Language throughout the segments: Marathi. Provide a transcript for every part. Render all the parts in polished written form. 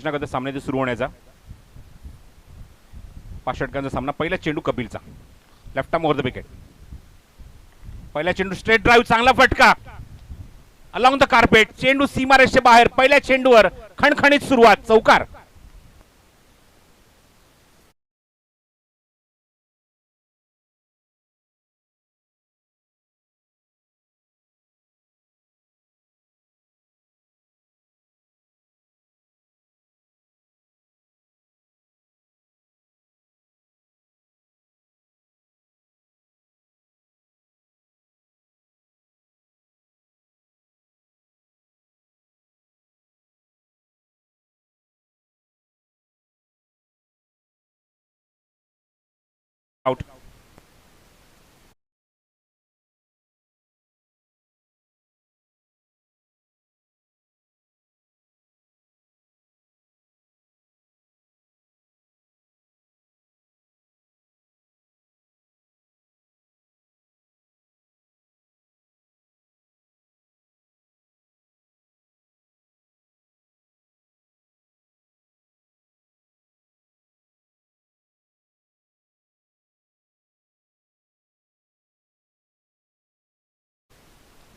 करता सामन्याचा सुरू होण्याचा 5 षटकांचा सामना. पहिला चेंडू कपिलचा, left arm over the wicket. पहिला चेंडू स्ट्रेट ड्राईव्ह, चांगला फटका अलॉंग द कार्पेट. चेंडू सीमारेषे बाहेर. पहिल्या चेंडूवर खणखणीत सुरुवात, चौकार. आउट.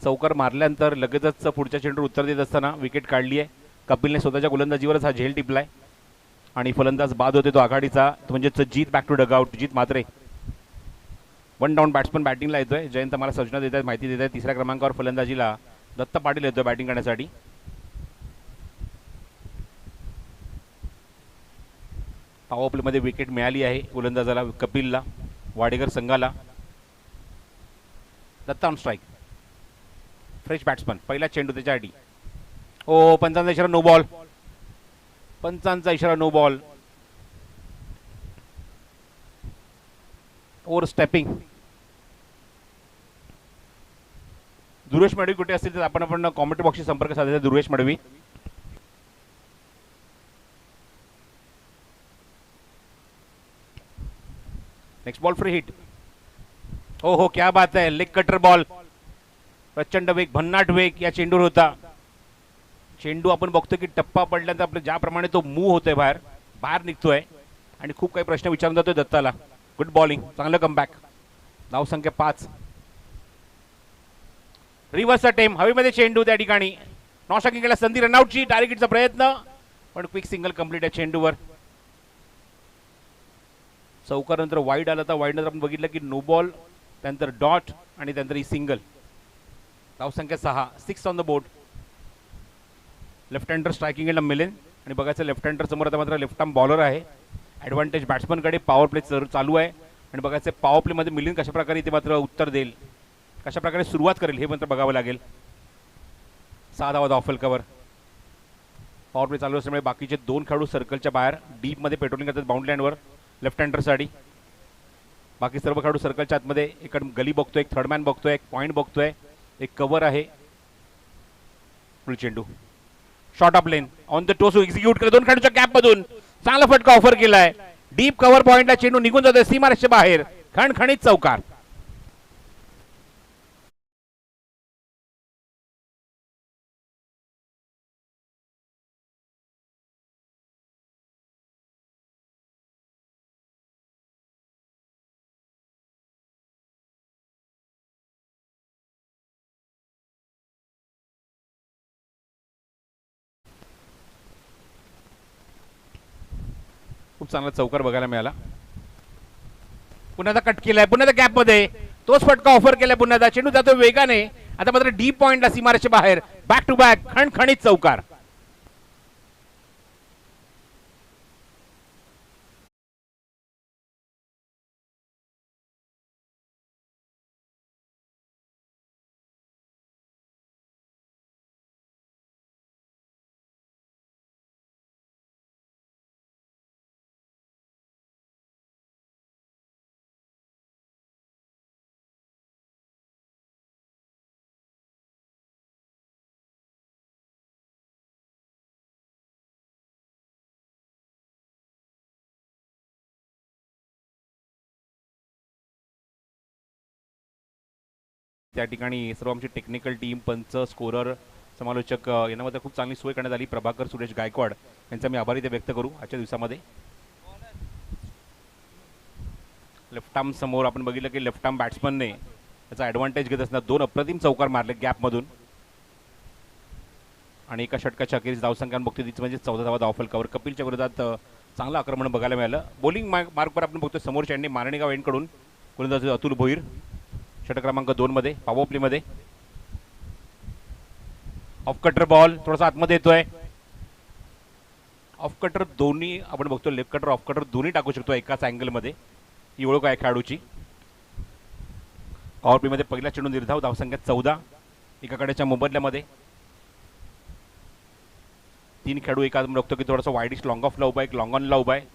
चौकार मारल्यानंतर लगेचच पुढच्या चेंडूवर उत्तर देत असताना विकेट काढली आहे. कपिलने स्वतःच्या गोलंदाजीवरच हा झेल टिपलाय आणि फलंदाज बाद होते तो आघाडीचा, तो म्हणजे Jeet. Back to dugout. Jeet Mhatre. 1 down batsman बॅटिंगला येतोय. जयंत मला सूचना देत आहेत, माहिती देत आहेत. तिसऱ्या क्रमांकावर फलंदाजीला दत्त पाटील येतोय बॅटिंग करण्यासाठी. पॉवर प्लेमध्ये विकेट मिळाली आहे गोलंदाजाला कपिलला, वाडेकर संघाला. Dutt on strike. Fresh batsman. पहिला चेंडू त्याच्यासाठी. ओ, पंचांचा इशारा नो बॉल. पंचांचा इशारा no ball. Over stepping. Durvesh Madvi कुठे असतील तर आपण कॉमेंट्री बॉक्सशी संपर्क साधायचा. Durvesh Madvi. Next ball free hit. हो हो, क्या बात आहे. Leg cutter ball. प्रचंड वेग, भन्नाट वेग या चेंडूवर होता. चेंडू आपण बघतोय की टप्पा पडल्यानंतर आपल्या ज्याप्रमाणे तो मूव्ह होतोय, बाहेर बाहेर निघतोय आणि खूप काही प्रश्न विचारून जातोय दत्ताला. गुड बॉलिंग, चांगलं कमबॅक. धाव संख्या 5. Reverse attempt. हवेमध्ये चेंडू त्या ठिकाणी. नॉशॉकिंगला संधी रनआउटची. टार्गेटचा प्रयत्न, पण क्विक सिंगल कंप्लीट आहे चेंडूवर. चौकारानंतर वाईड आला तर वाईड नंतर आपण बघितलं की नो बॉल, त्यानंतर डॉट आणि त्यानंतर ही सिंगल. धाव संख्या 6. 6 on the board. Left hander स्ट्रायकिंगला मिळेल आणि बघायचं लेफ्ट हँडर समोर आता मात्र लेफ्ट आर्म बॉलर आहे. ॲडव्हान्टेज बॅट्समनकडे. पॉवर प्ले चालू आहे आणि बघायचं पॉवर प्लेमध्ये मिलिंद कशा प्रकारे ते मात्र उत्तर देईल, कशा प्रकारे सुरुवात करेल हे मात्र बघावं लागेल. 6 धावा ऑफल कव्हर. पॉवर प्ले चालू असल्यामुळे बाकीचे 2 खेळाडू सर्कलच्या बाहेर डीपमध्ये पेट्रोलिंग करतात बाउंड्री लाईनवर लेफ्ट हँडरसाठी. बाकी सर्व खेळाडू सर्कलच्या आतमध्ये. एक गली बघतोय, एक थर्ड मॅन बघतोय, एक पॉईंट बघतोय, एक कव्हर आहे. फुल चेंडू. Short of length on the toes execute करत 2 खेळाडूच्या गॅप मधून चांगला फटका ऑफर केलाय. डीप कव्हर पॉइंटला चेंडू निघून जातोय सीमारेषे बाहेर. खणखणीत चौकार. खूप चांगला चौकार बघायला मिळाला. पुन्हा कट केलाय, पुन्हा गॅप मध्ये तोच फटका ऑफर केलाय. पुन्हा चेंडू जातोय वेगाने. आता मात्र डीप पॉइंटला सीमारेषे बाहेर. बॅक टू बॅक खणखणीत चौकार. त्या ठिकाणी सर्व आमची टेक्निकल टीम, पंच, स्कोरर समालोचक यांच्यामध्ये खूप चांगली सोय करण्यात आली. प्रभाकर सुरेश गायकवाड यांचा मी आभारी ते व्यक्त करू आजच्या दिवसामध्ये. लेफ्ट आर्म समोर आपण बघितलं की लेफ्ट आर्म बॅट्समनने याचा ॲडव्हान्टेज घेत असताना 2 अप्रतिम चौकार मारले गॅपमधून आणि एका षटकाच्या अखेरीस धावसंख्या बघतोय तीच म्हणजे 14 धावा धावफलकावर. कपिलच्या विरोधात चांगलं आक्रमण बघायला मिळालं. बॉलिंग मार्कवर आपण बघतोय समोरच्या यांनी मारणेगाव एंडकडून गोलंदाज अतुल भोईर षटक क्रमांक 2 मध्ये पॉवर प्लेमध्ये. ऑफ कटर बॉल थोडासा आतमध्ये येतोय. ऑफ कटर दोन्ही आपण बघतो, लेफ्ट कटर ऑफ कटर दोन्ही टाकू शकतो एकाच अँगलमध्ये. ही ओळख आहे खेळाडूची. पॉवर प्लेमध्ये पहिला चेंडू निर्धाव, धावसंख्या 14. एकाकडेच्या मोबदल्यामध्ये 3 खेळाडू एका बघतो की थोडासा वाईडिश लॉंग ऑफला उभा आहे, एक लॉंग ऑनला उभा आहे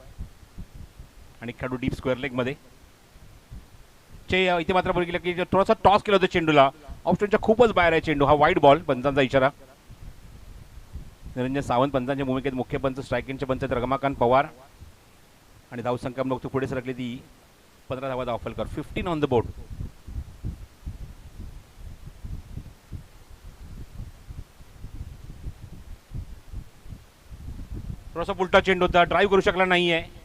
आणि खेळाडू डीप स्क्वेअर लेगमध्ये. इथे मात्र बघितलं की थोडासा टॉस केला होता चेंडूला, ऑफ स्टोनच्या खूपच बाहेर आहे चेंडू. हा वाईट बॉल, पंचांचा इशारा. निरंजन सावंत पंचांच्या भूमिकेत मुख्य पंच, स्ट्रायकिंगचे पंच रमाकांत पवार आणि धावसंख्या बघतो पुढे सरकली ती 15 धावा धावफलकर. 15 ऑन द बोर्ड. थोडासा उलटा चेंडू होता, ड्राईव्ह करू शकला नाही आहे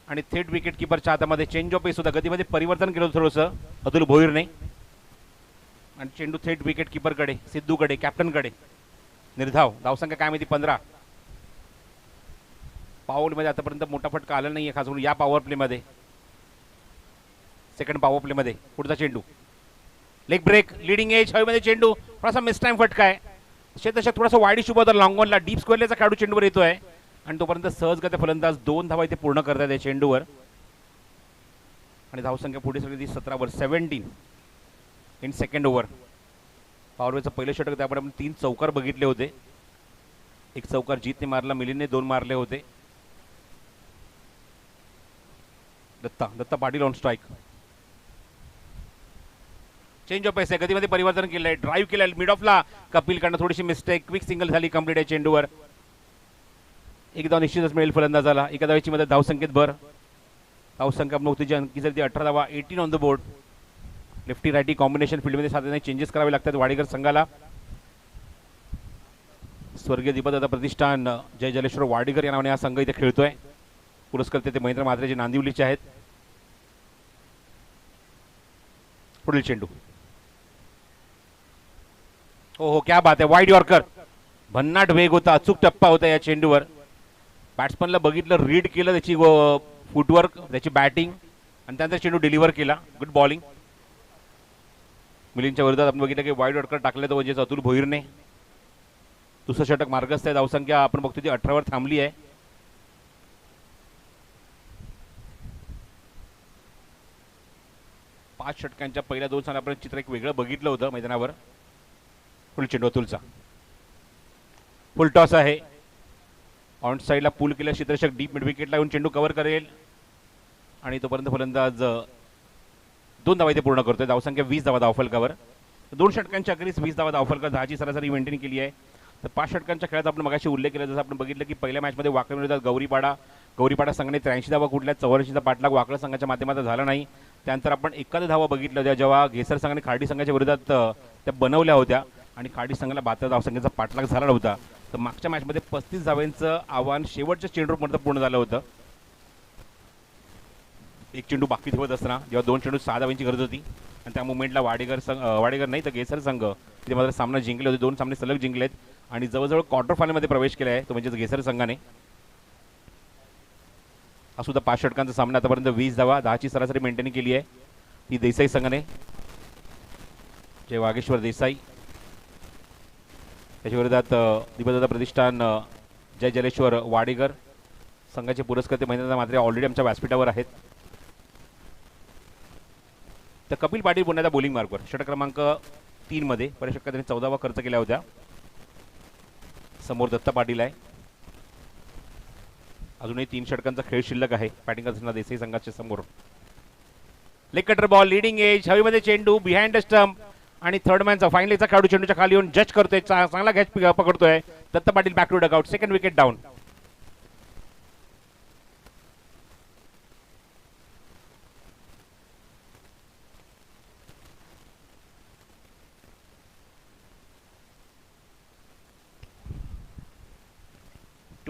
आणि थेट विकेट किपरच्या हातामध्ये चेंज ऑफ पेस होता. गतीमध्ये परिवर्तन केलं होतं थोडंसं अतुल भोईरने आणि चेंडू थेट विकेट किपरकडे, सिद्धूकडे, कॅप्टनकडे. निर्धाव, धावसंख्या काय माहिती 15. पॉवरमध्ये आतापर्यंत मोठा फटका आला नाही आहे, खास करून या पॉवर प्लेमध्ये. सेकंड पॉवर प्लेमध्ये पुढचा चेंडू लेग ब्रेक, लिडिंग एज, हवेमध्ये चेंडू, थोडासा मिस टाइम फटका आहे. शेतशक थोडासा वाईड शुभ होता लॉंग ऑनला, डीप स्क्वेअरचा खेळाडू चेंडूवर येतोय आणि तोपर्यंत सहजगत्या फलंदाज 2 धावा इथे पूर्ण करतात या चेंडूवर आणि धावसंख्या पुढे सगळी 17 17 इन सेकंड ओव्हर. पॉवरवेचं पहिलं षटक त्यामुळे आपण 3 चौकार बघितले होते. एक चौकार जीतने मारला, मिलिंदने 2 मारले होते. Datta Patil on strike. Change of pace आहे, गतीमध्ये परिवर्तन केलंय, ड्राईव्ह केलंय मिड ऑफला. कपिलकडनं थोडीशी मिस्टेक, क्विक सिंगल झाली कंप्लीट आहे चेंडूवर. एकदा निश्चितच मिळेल फलंदाजाला. एका धावेची मध्ये धावसंख्येत भर. धावसंख्या नव्हती अंकी जर ती 18 धावा, 18 on the board. Lefty righty combination फील्डमध्ये साधारण चेंजेस करावे लागतात वाडेकर संघाला. स्वर्गीय दीपदादा प्रतिष्ठान जय जलेश्वर वाडेकर या नावाने हा संघ इथे खेळतोय. पुरस्कर्ते ते महेंद्र म्हात्रे जे नांदिवलीचे आहेत. पुढील चेंडू, हो क्या बात आहे, वाईड यॉर्कर. भन्नाट वेग होता, अचूक टप्पा होता या चेंडूवर. बॅट्समनला बघितलं, रीड केलं त्याची फुटवर्क, त्याची बॅटिंग आणि त्यानंतर चेंडू डिलिव्हर केला. Good bowling. मिलिंदच्या विरोधात आपण बघितलं की वाईड यॉर्कर टाकले तो म्हणजे अतुल भोईरने. दुसरं षटक मार्गस्थ आहे, धावसंख्या आपण बघतो ती 18 वर थांबली आहे. पाच षटकांच्या पहिल्या 2 सामन्यात आपण चित्र एक वेगळं बघितलं होतं मैदानावर. फुल चेंडू अतुलचा, फुल टॉस आहे. ऑन साईडला पुल केल्या क्षेत्ररक्षक डीप मिड विकेटला येऊन चेंडू कव्हर करेल आणि तोपर्यंत फलंदाज 2 धावा इथे पूर्ण करतोय. धावसंख्या 20 धावा धावफलकावर. 2 षटकांच्या अखेरीस 20 धावा धावफलक, 10ची सरासरी मेंटेन केली आहे. तर 5 षटकांच्या खेळात आपण मगाशी उल्लेख केला, जसं आपण बघितलं की पहिल्या मॅचमध्ये वाकड विरोधात गौरीपाडा संघाने 83 धावा कुठल्या 84चा पाठलाग वाकड संघाच्या माध्यमातून झाला नाही. त्यानंतर आपण 71 धावा बघितल्या होत्या जेव्हा घेसर संघाने खाडी संघाच्या विरोधात त्या बनवल्या होत्या आणि खाडी संघाला 72 धावसंख्येचा पाठलाग झाला नव्हता. तर मागच्या मॅचमध्ये 35 धावांचं आव्हान शेवटच्या चेंडूपर्यंत पूर्ण झालं होतं. एक चेंडू बाकी ठेवत असताना जेव्हा 2 चेंडू 6 धावांची गरज होती आणि त्या मुवमेंटला वाडेकर नाही तर घेसर संघ तिथे मात्र सामना जिंकले होते. 2 सामने सलग जिंकलेत आणि जवळजवळ क्वार्टर फायनलमध्ये प्रवेश केला आहे तो म्हणजे घेसर संघाने. हा सुद्धा 5 षटकांचा सामना, आतापर्यंत 20 धावा, 10ची सरासरी मेंटेन केली आहे ती देसाई संघाने. जय वागेश्वर देसाई त्याच्या विरोधात दीपदादा प्रतिष्ठान जय जलेश्वर वाडेकर संघाचे पुरस्कर्ते महेंद्र म्हात्रे ऑलरेडी आमच्या व्यासपीठावर आहेत. तर कपिल पाटील पुण्याच्या बॉलिंग मार्कवर षटक क्रमांक 3 मध्ये पहिल्या षटकात त्यांनी 14 खर्च केल्या होत्या. समोर दत्ता पाटील आहे. अजूनही 3 षटकांचा खेळ शिल्लक आहे बॅटिंग करताना देसाई संघाच्या समोर. Leg cutter ball, leading edge, हवेमध्ये चेंडू, बिहाइंड द स्टंप आणि थर्ड मॅनचा फायनलीचा खेळाडू चेंडूच्या खाली येऊन जज करतोय, चांगला कॅच पकडतोय. Datta Patil back to dugout, second wicket down.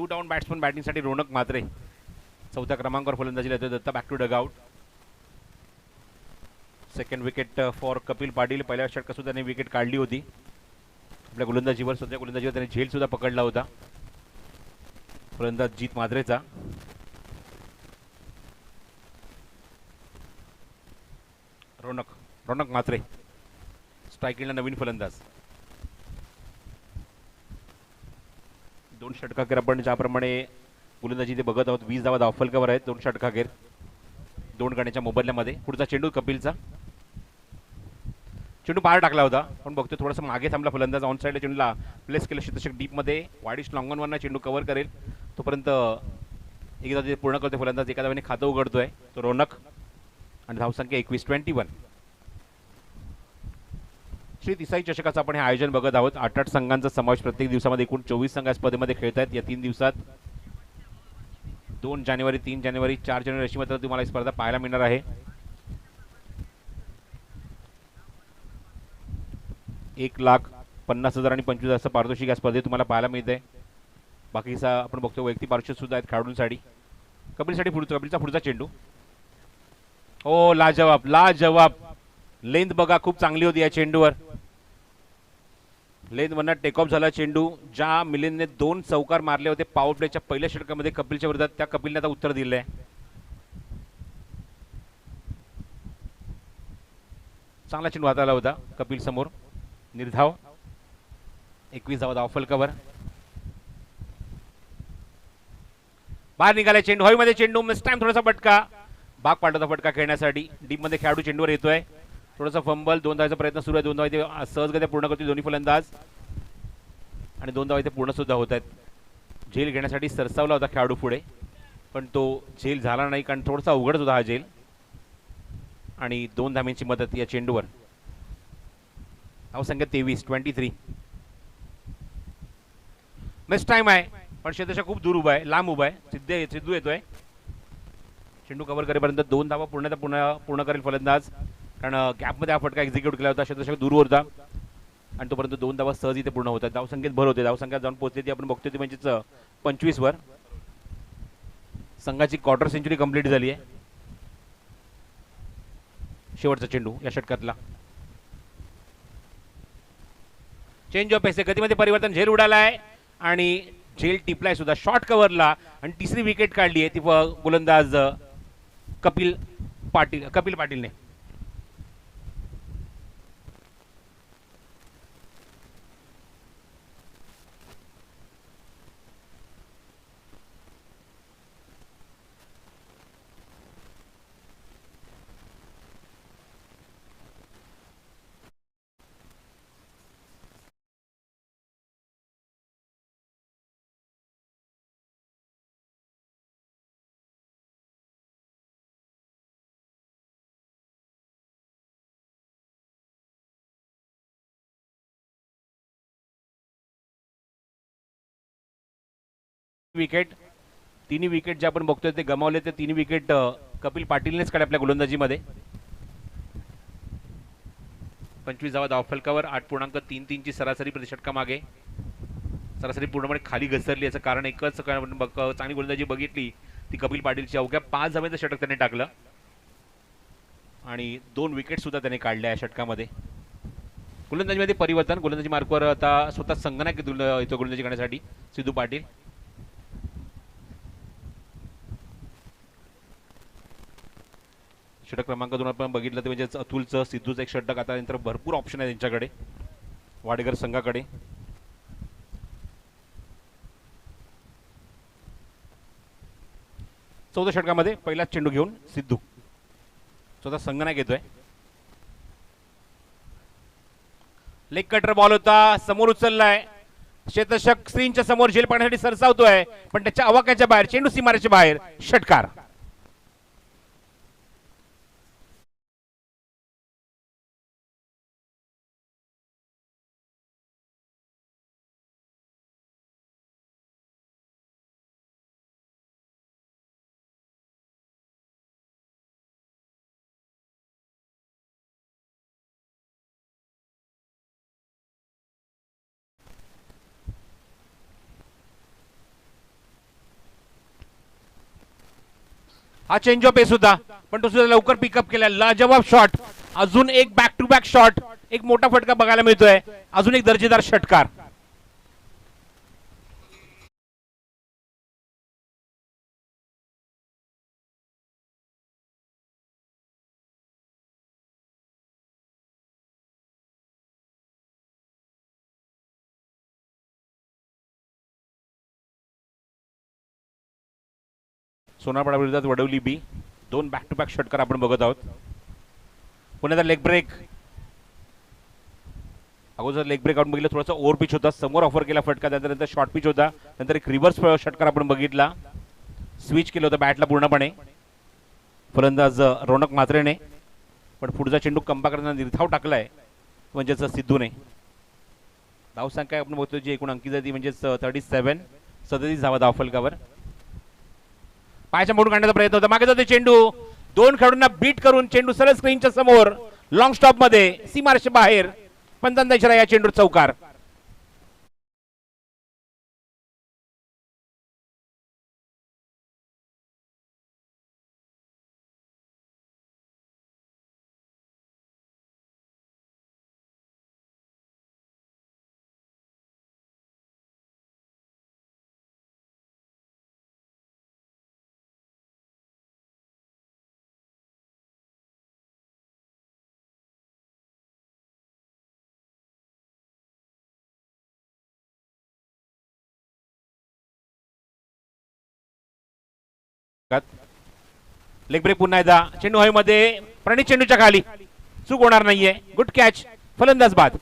Down batsman बॅटिंगसाठी रोनक म्हात्रे. चौथ्या क्रमांकावर फलंदाजीला येतो Datta. Back to dugout. Second wicket for Kapil Patil. पहिल्या षटकात सुद्धा त्याने विकेट काढली होती आपल्या गोलंदाजीवर. सध्या गोलंदाजीवर त्याने झेल सुद्धा पकडला होता फलंदाज जीत मात्रेचा. रोनक म्हात्रे स्ट्राईकला नवीन फलंदाज. 2 षटकाखेर आपण ज्याप्रमाणे गोलंदाजी ते बघत आहोत. 20 धावा धावफलकावर आहेत 2 षटकाखेर 2 गण्याच्या मोबदल्यामध्ये. पुढचा चेंडू कपिलचा. चेंडू पार टाकला होता पण बघतो थोडासा मागे थांबला फलंदाज. ऑन साईडला चेंडूला प्लेस केलं. शतक डीपमध्ये वाईडिश लॉंगॉनवरनं चेंडू कव्हर करेल तोपर्यंत एकदा ते पूर्ण करतोय फलंदाज. एका धावेने खातं उघडतोय तो रोनक आणि धावसंख्या 21. श्री तिसाई चषकाचं आपण हे आयोजन बघत आहोत. 8 संघांचा समावेश प्रत्येक दिवसामध्ये. एकूण 24 संघ या स्पर्धेमध्ये खेळत आहेत या 3 दिवसात. 2 जानेवारी 3 जानेवारी 4 जानेवारी अशी मात्र तुम्हाला ही स्पर्धा पाहायला मिळणार आहे. 1,50,000 आणि 25,000 पारितोषिक या स्पर्धेत तुम्हाला पाहायला मिळते. बाकीचा आपण बघतो वैयक्तिक पारितोषिक सुद्धा आहेत खेळाडूंसाठी. कपिलसाठी कपिलचा पुढचा चेंडू. ओ लाजवाब. लेंथ बघा खूप चांगली होती या चेंडूवर. लेंथवरनं टेक ऑफ झाला चेंडू. ज्या मिलिंदने 2 चौकार मारले होते पॉवर प्लेच्या पहिल्या षटकामध्ये कपिलच्या विरोधात, त्या कपिलने आता उत्तर दिलंय. चांगला चेंडू हाताला होता कपिल समोर. निर्धाव. 21 धावा धावफलकावर. बाहेर निघाला चेंडू. हवेमध्ये चेंडू. Miss time. थोडासा फटका. भाग पाडला फटका खेळण्यासाठी. डीपमध्ये खेळाडू चेंडूवर येतोय. थोडासा फंबल. 2 धावाचा प्रयत्न सुरू आहे. 2 धावा ते सहजगत्या पूर्ण करतील दोन्ही फलंदाज आणि 2 धावा ते पूर्ण सुद्धा होत आहेत. झेल घेण्यासाठी सरसावला होता खेळाडू पुढे पण तो झेल झाला नाही कारण थोडासा उघडच होता हा झेल. आणि 2 धाव्यांची मदत या चेंडूवर. धावसंख्या 23. मिस टाइम आहे पण क्षेत्रशा खूप दूर उभा आहे. लांब उभा आहे. सिद्धू येतोय. चेंडू कव्हर करेपर्यंत 2 धावा पूर्ण करेल फलंदाज कारण गॅपमध्ये हा फटका एक्झिक्यूट केला होता. क्षेत्रशा दूर होता आणि तोपर्यंत 2 धावा सहज इथे पूर्ण होतात. धावसंख्येत भर होते. धावसंख्या जाऊन पोहोचते ती आपण बघतोय ती म्हणजेच 25 वर. संघाची क्वार्टर सेंचुरी कंप्लीट झाली आहे. शेवटचा चेंडू या षटकातला. चेंज ऑफ पेस. गतीमध्ये परिवर्तन. झेल उडालाय आणि झेल टिपलाय सुद्धा शॉर्ट कव्हरला आणि तिसरी विकेट काढली आहे ती गोलंदाज कपिल पाटीलने. विकेट. 3 विकेट जे आपण बघतोय ते गमावले. ते 3 विकेट कपिल पाटीलनेच काढले आपल्या गोलंदाजीमध्ये. 25 धावा धावफलकावर. 8.33 ची सरासरी प्रतिषटका मागे. सरासरी पूर्णपणे खाली घसरली. याचं कारण एकच. चांगली गोलंदाजी बघितली ती कपिल पाटीलची. अवघ्या 5 धाव्यांचं षटक त्याने टाकलं आणि 2 विकेट सुद्धा त्याने काढल्या या षटकामध्ये. गोलंदाजीमध्ये परिवर्तन. गोलंदाजी मार्कवर आता स्वतः संगणक येतो गोलंदाजी करण्यासाठी सिद्धू पाटील. षटक क्रमांक 2 आपण बघितलं ते म्हणजे अतुलचं सिद्धूचं एक षटक. आता नंतर भरपूर ऑप्शन आहे त्यांच्याकडे वाडेकर संघाकडे. चौथ्या षटकामध्ये पहिलाच चेंडू घेऊन सिद्धू स्वतः संघनायक येतोय. लेग कटर बॉल होता. समोर उचललाय. क्षेत्ररक्षक स्क्रीनच्या समोर झेल पाडण्यासाठी सरसावतोय पण त्याच्या आवाक्याच्या बाहेर. चेंडू सीमारेच्या बाहेर. षटकार. हा चेंज ऑफ पेस होता, पण तो सुद्धा लवकर पिकअप केला. लाजवाब शॉट, अजून एक बॅक टू बॅक शॉट, एक मोठा फटका बघायला मिळतोय, अजून एक दर्जेदार षटकार. सोनारपाडा विरोधात वडवली बी, दोन बॅक टू बॅक षटकार आपण बघत आहोत. पुण्याचा लेग ब्रेक, अगोदर लेग ब्रेक आउट बघितलं, थोडासा ओव्हर पिच होता, समोर ऑफर केला फटका, त्यानंतर शॉर्ट पिच होता, नंतर एक रिव्हर्स षटकार आपण बघितला, स्विच केलं होतं बॅटला पूर्णपणे फलंदाज रौनक म्हात्रेने. पण पुढचा चेंडू कंपा करताना निर्धाव टाकलाय म्हणजेच सिद्धूने. धावसंख्या आपण बघतो जी एकूण अंकी जाती म्हणजेच 37, 37 धावा धावफलकावर. पायाच्या मोडून काढण्याचा प्रयत्न होता, मागे जातो चेंडू, दोन खेळाडूंना बीट करून चेंडू सरळ स्क्रीनच्या समोर लॉंग स्टॉप मध्ये सीमारेषे बाहेर. पंचांचा इशारा, या चेंडू चौकार. लेग ब्रेक पुन्हा एकदा, चेंडू हवेमध्ये, प्रणित चेंडूच्या खाली, चूक होणार नाहीये, गुड कॅच, फलंदाज बाद.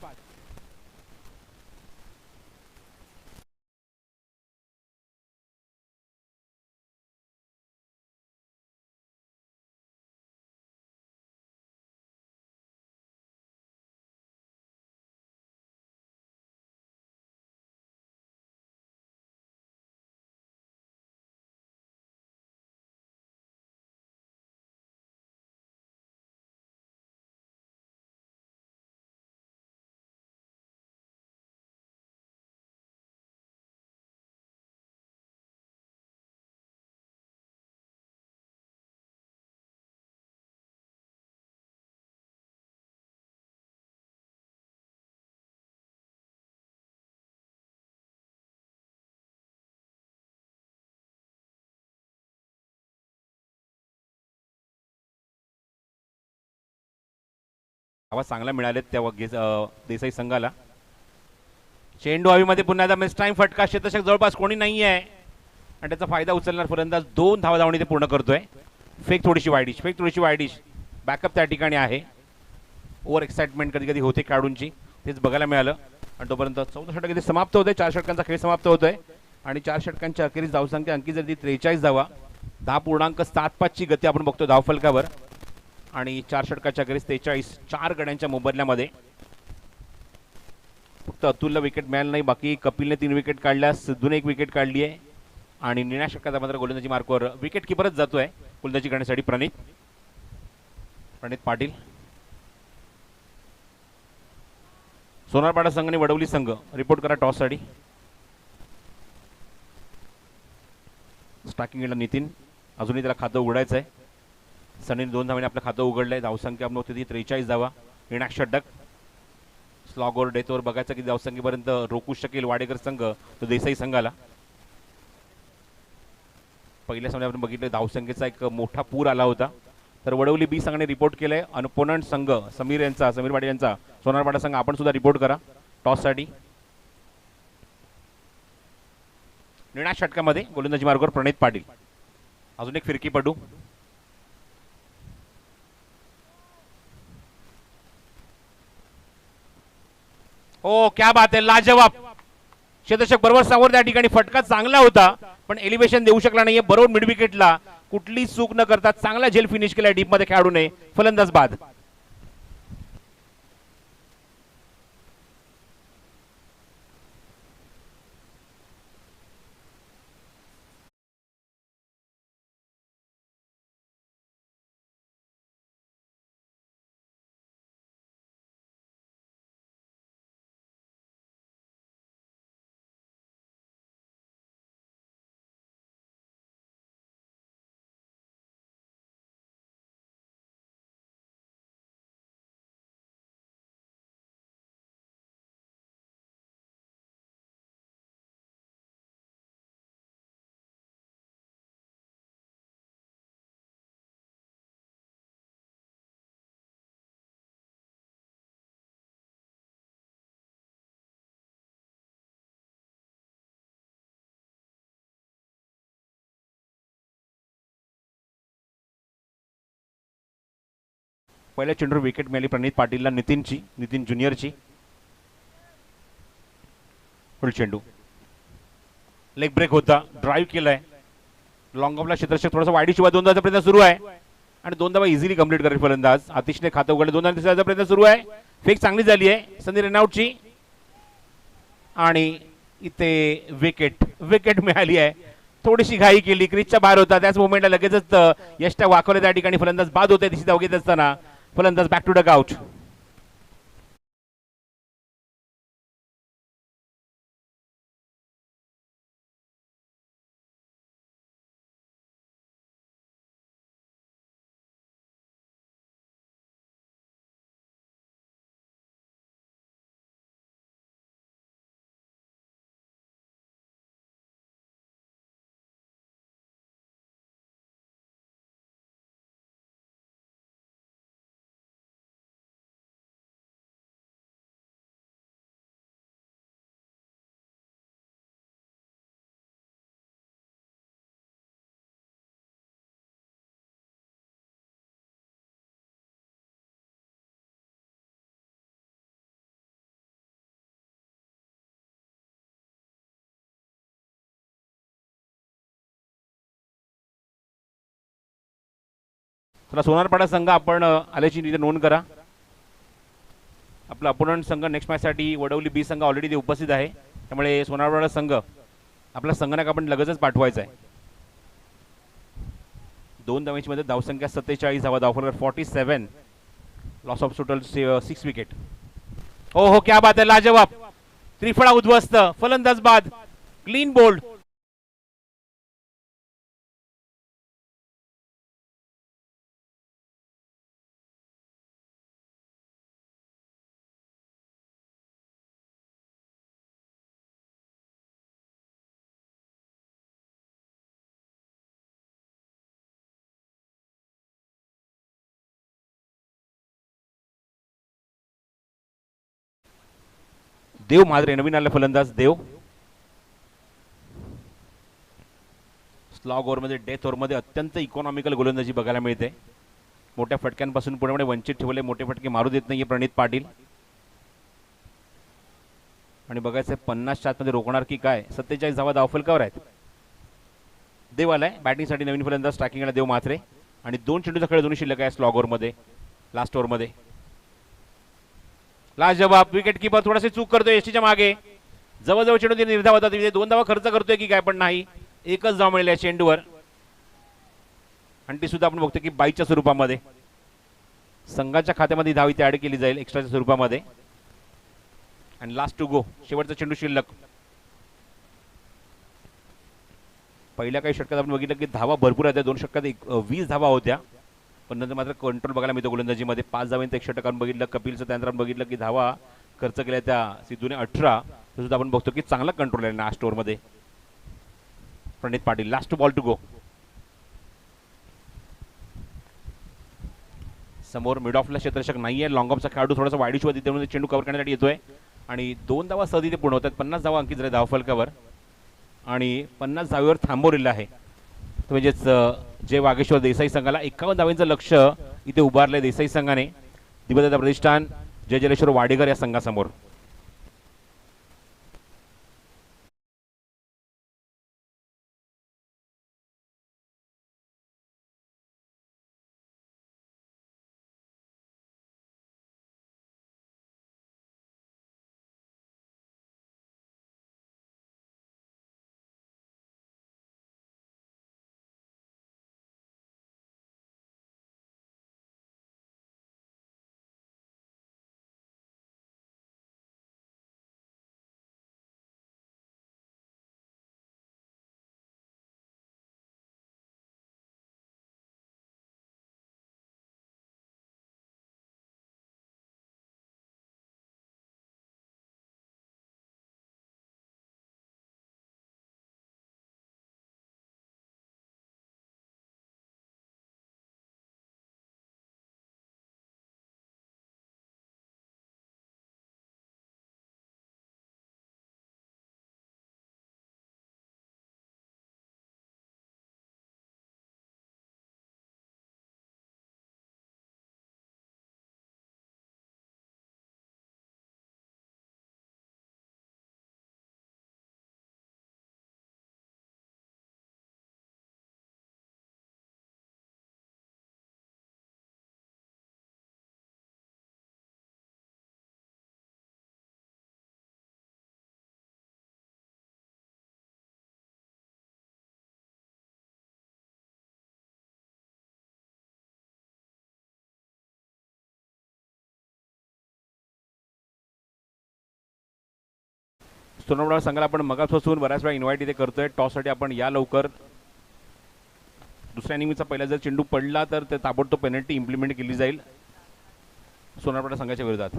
आवाज चांगला मिळाले त्या देसाई संघाला. चेंडू हवेमध्ये पुन्हा एकदा मिस टाइम फटका, क्षेत्ररक्षक जवळपास कोणी नाही आहे आणि त्याचा फायदा उचलणार फलंदाज. 2 धावा धावणी ते पूर्ण करतोय. फेक थोडीशी वाईडिश, फेक थोडीशी वाईडिश, बॅकअप त्या ठिकाणी आहे. ओव्हर एक्साइटमेंट कधी कधी होते खेळाडूंची, तेच बघायला मिळालं. आणि तोपर्यंत 14 षटक इथे समाप्त होते, 4 षटकांचा खेळ समाप्त होतोय आणि 4 षटकांच्या अखेरीस धावसंख्या अंकी जर ती 43 धावा, 10.75 ची गती आपण बघतो धावफलकावर. आणि 4 षटकाच्या अखेरीस 43, 4 गड्यांच्या मोबदल्यामध्ये. फक्त अतुलला विकेट मिळाली नाही, बाकी कपिलने 3 विकेट काढल्या, सिद्धूने 1 विकेट काढली आहे आणि निर्णय षटकाचा मात्र गोलंदाजी मार्कवर विकेट किपरच जातोय गोलंदाजी करण्यासाठी प्रणित पाटील. सोनारपाडा संघ आणि वडवली संघ रिपोर्ट करा टॉस साठी. स्टार्टिंगला नितीन, अजूनही त्याला खातं उघडायचं आहे. सनीने 2 धावांनी आपलं खातं उघडलंय. धावसंख्या आपण होती 43 धावा. निर्णायक षटक, स्लॉगवर डेथवर बघायचं की धावसंख्येपर्यंत रोखू शकेल वाडेकर संघ तो देसाई संघाला. पहिल्या सामन्यात आपण बघितलं धावसंख्येचा एक मोठा पूर आला होता. तर वडवली बी संघाने रिपोर्ट केलंय. अपोनंट संघ समीर पाटील यांचा सोनारपाडा संघ आपण सुद्धा रिपोर्ट करा टॉस साठी. निर्णायक षटकामध्ये गोलंदाजी मार्गावर प्रणित पाटील. अजून एक फिरकीपटू, ओ क्या बात आहे, लाजवाब. क्षेत्ररक्षक बरोबर समोर, त्या ठिकाणी फटका चांगला होता पण एलिव्हेशन देऊ शकला नाहीये. बरोबर मिड विकेटला, कुठली चूक न करता चांगला झेल फिनिश केला डीप मध्ये खेळाडूने. फलंदाज बाद. पहिल्या चेंडूवर विकेट मिळाली प्रणित पाटीलला, नितीन ज्युनियरची. फुल चेंडू, लेग ब्रेक होता, ड्राईव्ह केलाय लॉंग ऑफला क्षेत्ररक्षक, थोडासा वाईड शिवाय 2 धावांचा प्रयत्न सुरू आहे आणि 2 धावा इझिली कंप्लीट करेल फलंदाज. आतिशने खातं उघडलं, 2 धावांचा प्रयत्न सुरू आहे, फेक चांगली झाली आहे संधी रनआउटची आणि इथे विकेट मिळाली आहे. थोडीशी घाई केली, क्रीजच्या बाहेर होता, त्याच मोमेंटला लगेचच यष्टा वाकवले, त्या ठिकाणी फलंदाज बाद होते. दिशी धाव घेत असताना फलंदाज बॅक टू डक आउट. चला, सोनारपाडा संघ आपण आल्याची तिथे नोंद करा. आपला अपोनंट संघ नेक्स्ट मॅचसाठी वडवली बी संघ ऑलरेडी उपस्थित आहे, त्यामुळे सोनारपाडा संघ आपला संगणक आपण लगेचच पाठवायचा आहे. 2 धावांची मध्ये धावसंख्या 47 धावा, धावफलक 47, लॉस ऑफ टोटल 6 विकेट. हो, क्या बात आहे, लाजवाब, त्रिफळा उद्ध्वस्त, फलंदाज बाद, क्लीन बोल्ड. देव माद्रे नवीन आले फलंदाज देव. स्लॉग ओव्हरमध्ये, डेथ ओव्हरमध्ये अत्यंत इकॉनॉमिकल गोलंदाजी बघायला मिळते. मोठ्या फटक्यांपासून पुढे वंचित ठेवले, मोठे फटके मारू देत नाहीये प्रणित पाटील. आणि बघायचं 50 मध्ये रोखणार की काय. 47 धावा धावफलकावर आहेत. देव आलाय बॅटिंगसाठी, नवीन फलंदाज स्ट्रायकिंगला देव मात्रे. आणि 2 चेंडूचा खेळ दोन्ही शिल्लक आहे स्लॉग ओव्हरमध्ये, लास्ट ओव्हरमध्ये. लाजवाब, विकेट किपर थोडासा चूक करतोय यष्टीच्या मागे, जवळजवळ चेंडू निर्धाव होता, 2 धावा खर्च करतोय की काय, पण नाही, एकच धाव मिळाली चेंडूवर. आणि ती सुद्धा आपण बघतो की बाईच्या स्वरूपामध्ये संघाच्या खात्यामध्ये धाव इथे ऍड केली जाईल एक्स्ट्राच्या स्वरूपामध्ये. आणि लास्ट टू गो, शेवटचा चेंडू शिल्लक. पहिल्या काही षटकात आपण बघितलं की धावा भरपूर आहेत, 2 षटकात 20 धावा होत्या, पण नंतर मात्र कंट्रोल बघायला मिळतो गोलंदाजीमध्ये. 5 धावांचं एक षटक आपण बघितलं कपिलचं, त्यानंतर आपण बघितलं की धावा खर्च केल्या त्या सिद्धूने 18. सुद्धा आपण बघतो की चांगला कंट्रोल आहे लास्ट ओव्हरमध्ये Pranit Patil. Last ball to go. समोर मिड ऑफला क्षेत्ररक्षक नाहीये, लॉंग ऑफचा खेळाडू थोडासा वाईड शिवाय तिथे चेंडू कव्हर करण्यासाठी येतोय आणि 2 धावा सहज इथे पूर्ण होतात. 50 धावा अंकित झाले धावफलकावर आणि 50 धावेवर थांबवलेलं आहे. म्हणजेच जय वागेश्वर देसाई संघाला 51 धावांचं लक्ष इथे उभारलंय देसाई संघाने. दिवदत्ता प्रतिष्ठान जय जलेश्वर वाडेकर या संघासमोर. सोनावडा संघाला आपण मगापासून बऱ्याच वेळा इन्व्हाइट इथे करतोय. टॉससाठी आपण या लवकर. दुसऱ्या इनिंगचा पहिला जर चेंडू पडला तर ते ताबडतोब पेनल्टी इम्प्लिमेंट केली जाईल सोनारपाडा संघाच्या विरोधात.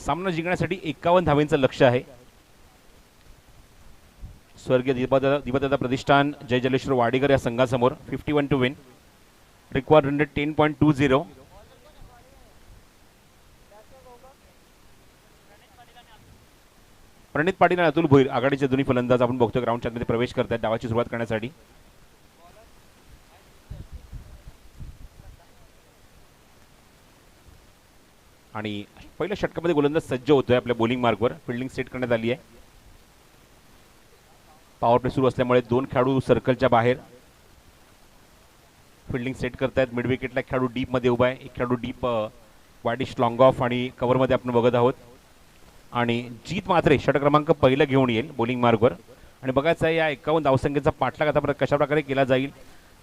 सामना जिंकण्यासाठी 51 धावांचं लक्ष्य आहे. स्वर्गीय दीपदादा प्रतिष्ठान जय जलेश्वर वाडेकर या संघासमोर 51 to win. Required run rate 10.20. Pranit Patil आणि अतुल भोईर आघाडीचे दोन्ही फलंदाज आपण बघतोय ग्राउंडच्या आतमध्ये प्रवेश करतात डावाची सुरुवात करण्यासाठी. आणि पहिल्या षटकामध्ये गोलंदाज सज्ज होतोय आपल्या बॉलिंग मार्कवर. फिल्डिंग सेट करण्यात आली आहे. पॉवर प्ले सुरू असल्यामुळे दोन खेळाडू सर्कलच्या बाहेर फिल्डिंग सेट करतायत. मिड विकेटला खेळाडू डीपमध्ये उभा आहे. एक खेळाडू डीप वाईडिश लॉंग ऑफ आणि कव्हरमध्ये आपण बघत आहोत. आणि जीत मात्रे षटक क्रमांक पहिलं घेऊन येईल बॉलिंग मार्कवर. आणि बघायचं आहे या 51 धावसंख्येचा पाठलाग आता कशा प्रकारे केला जाईल.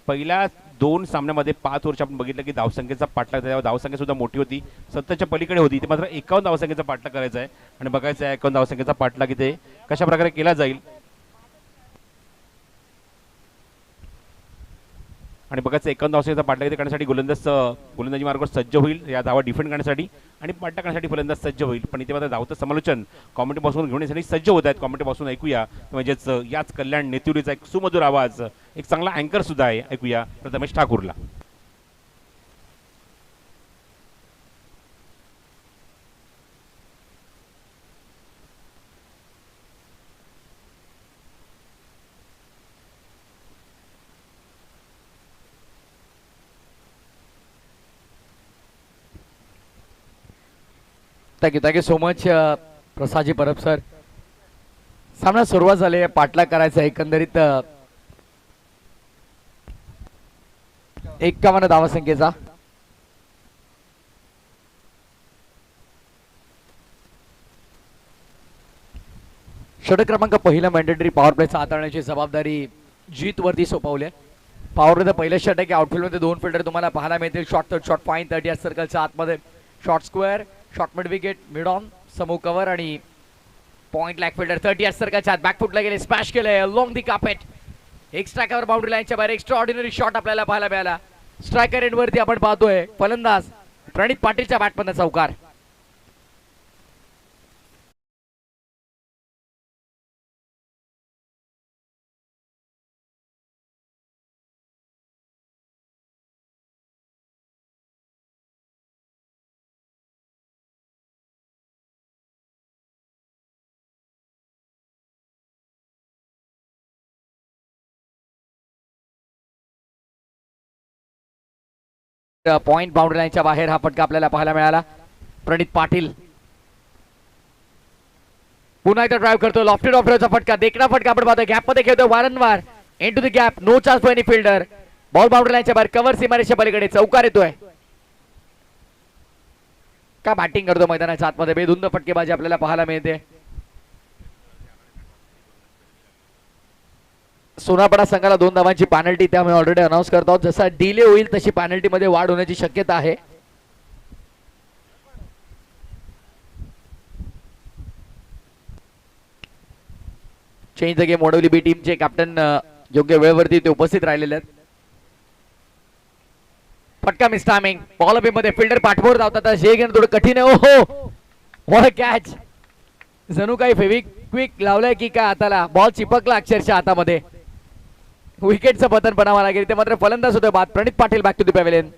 पहिल्या दोन सामन्यामध्ये 5 ओव्हरच्या आपण बघितलं की धावसंख्येचा पाठलाग त्यावर धावसंख्या सुद्धा मोठी होती, 70च्या पलीकडे होती. ते मात्र 51 धावसंख्येचा पाठलाग करायचा आहे. आणि बघायचं आहे 51 धावसंख्येचा पाठलाग इथे कशा प्रकारे केला जाईल. आणि बघायचं 51 धावसंख्येचा पाठलाग इथे करण्यासाठी गोलंदाजी मार्गावर सज्ज होईल या धावा डिफेंड करण्यासाठी. आणि पाठलाग करण्यासाठी फलंदाज सज्ज होईल. पण इथे मात्र धावतं समालोचन कॉमेंट्री बॉक्समधून घेऊन येण्यासाठी सज्ज होत आहेत. कॉमेंट्री बॉक्समधून ऐकूया म्हणजेच याच कल्याण नेतुरीचा एक सुमधुर आवाज, एक चांगला अँकर सुद्धा आहे. ऐकूया Prathamesh ठाकूरला. Thank you so much प्रसादजी Parab sir. सामना सुरुवात झाली आहे. पाठलाग करायचा एकंदरीत 51 धावसंख्येचा. षटक क्रमांक पहिला मॅन्डेटरी पॉवर प्लेचा हाताळण्याची जबाबदारी जीत वरती सोपवली आहे. पॉवरमध्ये पहिलं षटक आहे. आउटफील्डमध्ये दोन फिल्डर तुम्हाला पाहायला मिळतील. शॉर्ट फाईन 30 सर्कलच्या आतमध्ये short square, short mid wicket, mid on, समूह कव्हर आणि पॉइंट लॅक फिल्डर 30 सर्कलच्या आत बॅकफुटला गेले, स्मॅश केले लॉंग दी कार्पेट. एक स्ट्रायकर बाउंड्री लाईनच्या बाहेर एक्स्ट्रा ऑर्डिनरी शॉट आपल्याला पाहायला मिळाला. स्ट्रायकर एंड वरती आपण पाहतोय फलंदाज प्रणित पाटीलच्या बॅटमधून चौकार. पॉइंट बाउंड्री लाईनच्या बाहेर हा फटका आपल्याला पाहायला मिळाला. प्रणित पाटील पुन्हा एकदा ड्राइव्ह करतो. लॉफ्टेड ऑफरचा फटका, देखणा फटका आपण पाहतोय. गॅप मध्ये खेळतोय वारंवार. Into the gap, no chance for any fielder. Ball boundary लाईनच्या बाहेर, कव्हर सीमारेषेच्या पलीकडे चौकार येतोय. का बॅटिंग करतो मैदानाच्या आतमध्ये. बेधुंद फटकेबाजी आपल्याला पाहायला मिळते. सोनापडा संघाला 2 धावांची पॅनल्टी त्यामुळे ऑलरेडी अनाऊन्स करत आहोत. जसा डिले होईल तशी पॅनल्टी मध्ये वाढ होण्याची शक्यता आहे. चेंज द गेम वडवली बी टीमचे कॅप्टन योग्य वेळेवरती ते उपस्थित राहिलेले आहेत. फटका मिस टायमिंग. बॉल अप मध्ये फिल्डर पाठबोर धावतात. हे घेणं थोडं कठीण आहे. ओहो, व्हॉट अ कॅच. जणू काही फेविक्विक लावलंय की काय हाताला. बॉल चिपकला अक्षरशः हातामध्ये. विकेटचं पतन बनावं लागेल. ते मात्र फलंदाज होते बाद. Pranit Patil back to the pavilion.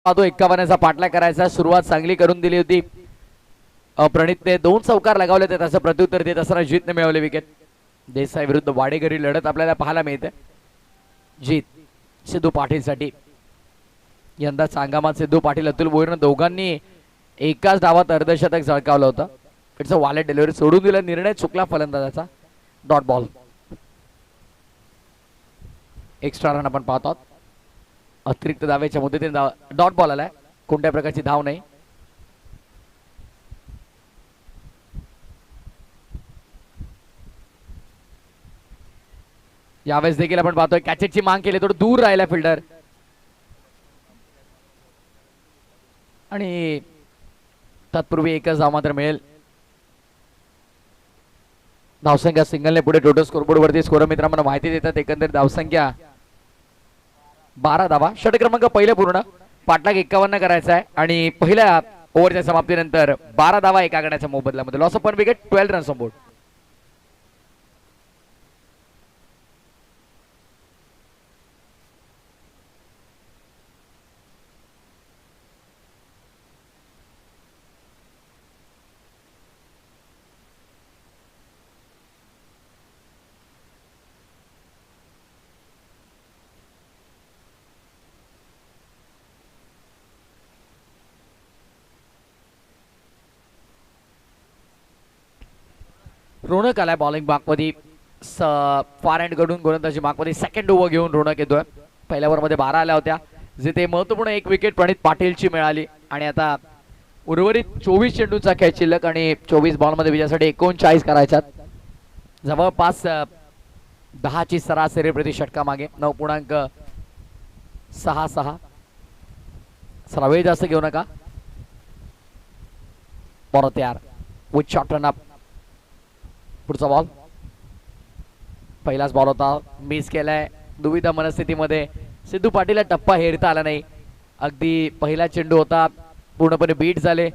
तो 51चा पाठलाग करायचा, सुरुवात चांगली करून दिली होती प्रणितने, 2 चौकार लगावले ते, त्याचं प्रत्युत्तर देत असताना जीतने मिळवले विकेट. देसाई विरुद्ध वाडेकरी लढत आपल्याला पाहायला मिळते. जीत सिद्धू पाटीलसाठी. यंदा सांगामात सिद्धू पाटील अतुल भोईर दोघांनी एकाच डावात अर्धशतक झळकावलं होतं. इट्स अ वॉलेट डिलिव्हरी, सोडून दिला, निर्णय चुकला फलंदाजाचा. Dot ball. एक्स्ट्रा रन आपण पाहतो. अतिरिक्त धावेच्या मुदतीने डॉट बॉल आलाय, कोणत्या प्रकारची धाव नाही. यावेळेस देखील आपण पाहतोय कॅचेटची मांग केली, थोडं दूर राहिला फिल्डर आणि तत्पूर्वी एकच धाव मात्र मिळेल. धावसंख्या सिंगलने पुढे टोटल स्कोरबोर्ड वरती स्कोर मित्रांनो माहिती देतात. एकंदरीत धावसंख्या 12 धावा. षटक क्रमांक पहिले पूर्ण, पाठलाग 51 करायचा आहे आणि पहिल्या ओव्हरच्या समाप्तीनंतर 12 धावा एका गड्याच्या मोबदल्यामध्ये. Loss of 1 wicket, 12 runs on board. Ronak आलाय बॉलिंग मार्कमध्ये, फार हँड कडून गोलंदाजी मार्कमध्ये सेकंड ओव्हर घेऊन रोनक येतोय. पहिल्या ओव्हरमध्ये 12 आल्या होत्या, जिथे महत्वपूर्ण 1 विकेट प्रणित पाटीलची मिळाली आणि आता उर्वरित 24 चेंडूचा खेळ शिल्लक आणि 24 बॉलमध्ये विजयासाठी 39 करायच्यात. जवळपास 10ची सरासरी प्रति षटका मागे, 9.66. चला वेळ जास्त घेऊ नका. बॉल तयार विथ शॉट रन अप. पुढचा बॉल, पहिलाच बॉल होता, मिस केलाय. दुविधा मनस्थितीमध्ये सिद्धू पाटीलला टप्पा हेरता आला नाही. अगदी पहिला चेंडू होता, पूर्णपणे बीट झाले.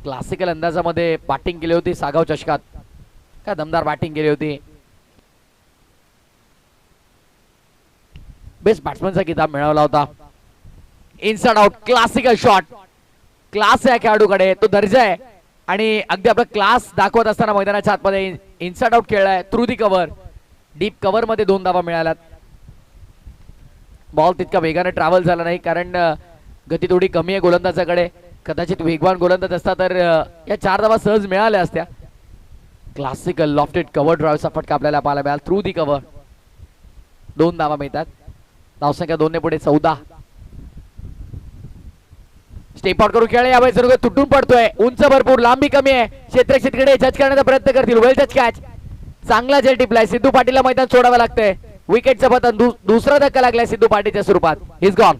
क्लासिकल अंदाजामध्ये बॅटिंग केली होती सागाव चषकात, काय दमदार बॅटिंग केली होती. बेस्ट बॅट्समनचा किताब मिळवला होता. Inside out, classical shot. Class आहे खेळाडूकडे, तो दर्जा आहे आणि अगदी आपला क्लास दाखवत असताना मैदानाच्या आतमध्ये इनसाइड आउट खेळलाय through the cover. Deep cover मध्ये 2 धावा मिळाल्यात. बॉल तितका वेगाने ट्रॅव्हल झाला नाही, कारण गती थोडी कमी आहे गोलंदाजाकडे. कदाचित वेगवान गोलंदाज असता तर या 4 धावा सहज मिळाल्या असत्या. क्लासिकल लॉफ्टेड कव्हर ड्राईव्हचा फटका आपल्याला पाहायला मिळाला थ्रू दी कव्हर. 2 धावा मिळतात. धावसंख्या 2 ने पुढे 14. स्टेप आउट करून खेळ यावेळेस जरूर तुटून पडतोय. उंच भरपूर, लांबी कमी आहे. क्षेत्रक्षेत्रकडे जज करण्याचा प्रयत्न करतील. वेल जज कॅच, चांगला जेल टिपलाय. सिद्धू पाटीलला मैदान सोडावं लागतंय. विकेटचं पतन, दुसरा धक्का लागलाय सिद्धू पाटीलच्या स्वरूपात. Is gone.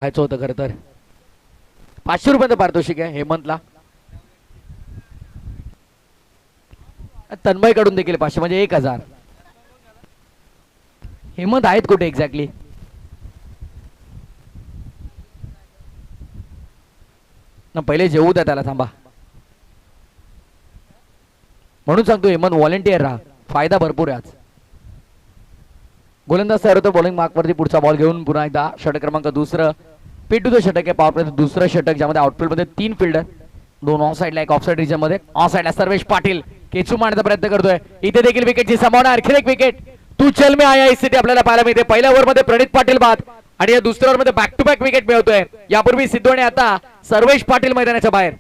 खायचं होतं खरं तर. 500 रुपयाचं पारितोषिक आहे हेमंतला. तन्मय कडून देखील 500 म्हणजे 1000. हेमंत आहेत कुठे एक्झॅक्टली? ना पहिले जेवू द्या त्याला, थांबा. म्हणून सांगतो हेमंत व्हॉलेंटियर राहा, फायदा भरपूर आहे आज. गोलंदाज तयार होतो बॉलिंग मार्क वरती. पुढचा बॉल घेऊन पुन्हा एकदा षटक क्रमांक दुसरं पेटूचं षटक आहे. पॉवर प्ले दुसरं षटक, ज्यामध्ये आउटफील्ड मध्ये 3 फिल्डर, 2 ऑफ साइडला, 1 ऑफ साइड रिजन मध्ये. ऑफ साइडला सर्वेश पाटील केचू मारण्याचा प्रयत्न करतोय. इथे देखील विकेटची संभावना. आणखी एक विकेट. तू चल में आया स्थिती आपल्याला पाहायला मिळते. पहिल्या ओव्हर मध्ये प्रणित पाटील बाद आणि या दुसऱ्या ओव्हर मध्ये बॅक टू बॅक विकेट मिळवतोय. यापूर्वी सिद्धू आणि आता सर्वेश पाटील मैदानाच्या बाहेर.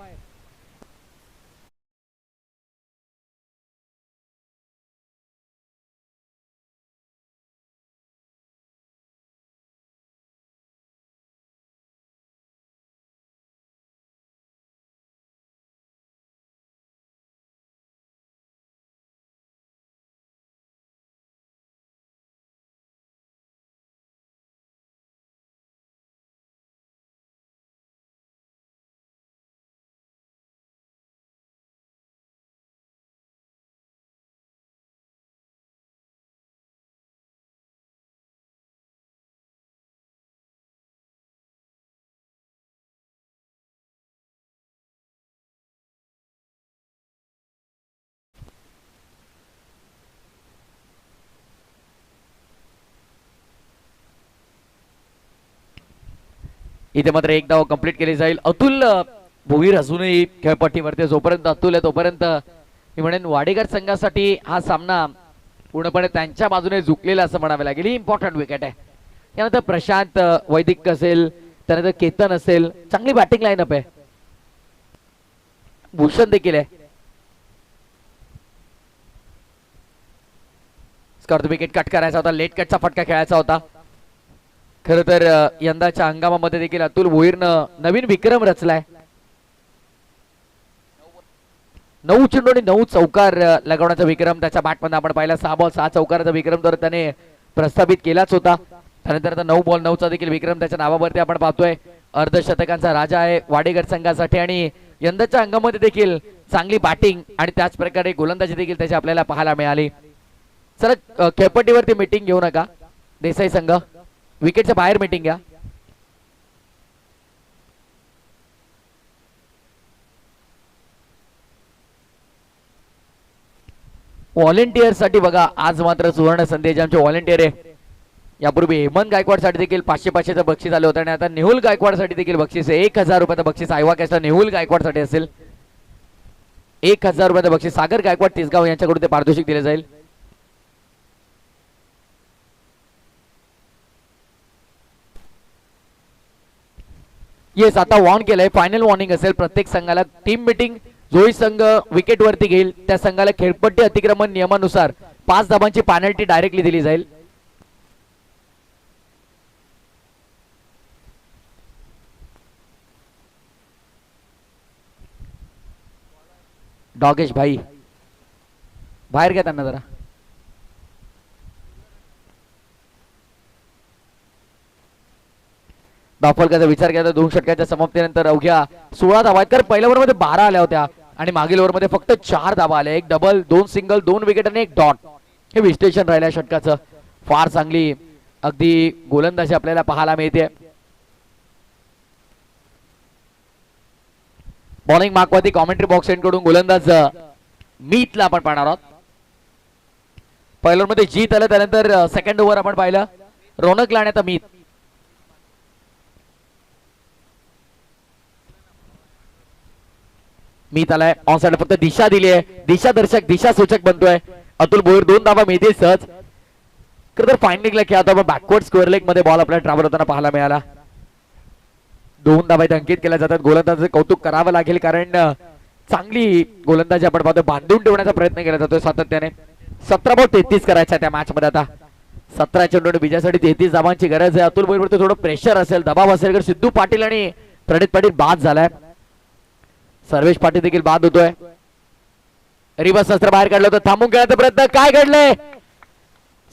इथे मात्र एक धाव कंप्लीट केली जाईल. अतुल भोईर अजूनही खेळपट्टीवरती, जोपर्यंत अतुल आहे तोपर्यंत मी म्हणेन वाडेकर संघासाठी हा सामना पूर्णपणे त्यांच्या बाजूने झुकलेला असं म्हणावे लागेल. ही इम्पॉर्टंट विकेट आहे. यानंतर प्रशांत वैदिक असेल, त्यानंतर केतन असेल, चांगली बॅटिंग लाईनअप आहे. भूषण देखील आहे. स्कॉर विकेट कट करायचा होता, लेट कटचा फटका खेळायचा होता. खरं तर यंदाच्या हंगामामध्ये देखील अतुल भोईरनं नवीन विक्रम रचलाय. 9 चेंडू आणि 9 चौकार लगवण्याचा विक्रम त्याच्या बॅटमध्ये आपण पाहिला. 6 बॉल 6 चौकाराचा विक्रम तर त्याने प्रस्थापित केलाच होता. त्यानंतर 9 बॉल 9चा देखील विक्रम त्याच्या नावावरती आपण पाहतोय. अर्धशतकांचा राजा आहे वाडेकर संघासाठी आणि यंदाच्या हंगामामध्ये देखील चांगली बॅटिंग आणि त्याच प्रकारे गोलंदाजी देखील त्याची आपल्याला पाहायला मिळाली. चला खेळपट्टीवरती मीटिंग घेऊ नका देसाई संघ, विकेटच्या बाहेर मीटिंग घ्या. व्हॉलेंटियर साठी बघा आज मात्र सुवर्ण संधी जे आमचे व्हॉलेंटियर आहे. यापूर्वी हेमंत गायकवाड साठी देखील 500-500चं बक्षीस आलं होतं आणि आता नेहुल गायकवाड साठी देखील बक्षीस आहे. 1000 रुपयाचं बक्षीस आयवा कॅशला नेहुल गायकवाड साठी असेल. 1000 रुपयाचं बक्षीस सागर गायकवाड तिसगाव यांच्याकडून ते पारितोषिक दिले जाईल. येस, आता वॉर्न केलंय, फायनल वॉर्निंग असेल प्रत्येक संघाला. टीम मीटिंग जोही संघ विकेट वरती घेईल त्या संघाला खेळपट्टी अतिक्रमण नियमानुसार 5 धाबांची पेनल्टी डायरेक्टली दिली जाईल. डॉगेश भाई बाहेर घ्या त्यांना जरा. धावफलकाचा विचार केला तर 2 षटकाच्या समाप्तीनंतर अवघ्या 16 धावा आहेत. तर पहिल्या ओव्हरमध्ये 12 आल्या होत्या आणि मागील ओव्हरमध्ये फक्त 4 धावा आल्या. 1 डबल, 2 सिंगल, 2 विकेट आणि 1 डॉट. हे विश्लेषण राहिलं षटकाचं. फार चांगली अगदी गोलंदाजी आपल्याला पाहायला मिळते. बॉलिंग मार्कवरती कॉमेंट्री बॉक्स कडून गोलंदाज मीतला आपण पाहणार आहोत. पहिल्या ओव्हरमध्ये जीत आलं, त्यानंतर सेकंड ओव्हर आपण पाहिलं रौनक लाड आता मीत. मीत आलाय ऑन साइड, फक्त दिशा दिली आहे. दिशा दर्शक, दिशा सूचक बनतोय. अतुल भोईर 2 धावा मिळतील सहज. खरं तर फाइंडिंगला खेळतो आपण बॅकवर्ड स्क्वेअर लेग मध्ये बॉल आपल्याला ट्रॅव्हल होताना पाहायला मिळाला. 2 धावा इथे अंकित केल्या जातात. गोलंदाजाचे कौतुक करावं लागेल कारण चांगली गोलंदाजी आपण पाहतो, बांधून ठेवण्याचा प्रयत्न केला जातोय सातत्याने. 17 बॉल 33 करायचा त्या मॅच मध्ये. आता 17 चेंडू विजयासाठी 33 धावांची गरज आहे. अतुल भोईरवरती थोडं प्रेशर असेल, दबाव असेल कारण सिद्धू पाटील आणि प्रणित पाटील बाद झालाय. सर्वेश पाटील देखील बाद होतोय. रिवर्स अस्त्र बाहेर काढलं होतं, थांबून खेळण्याचा प्रयत्न. काय घडलंय?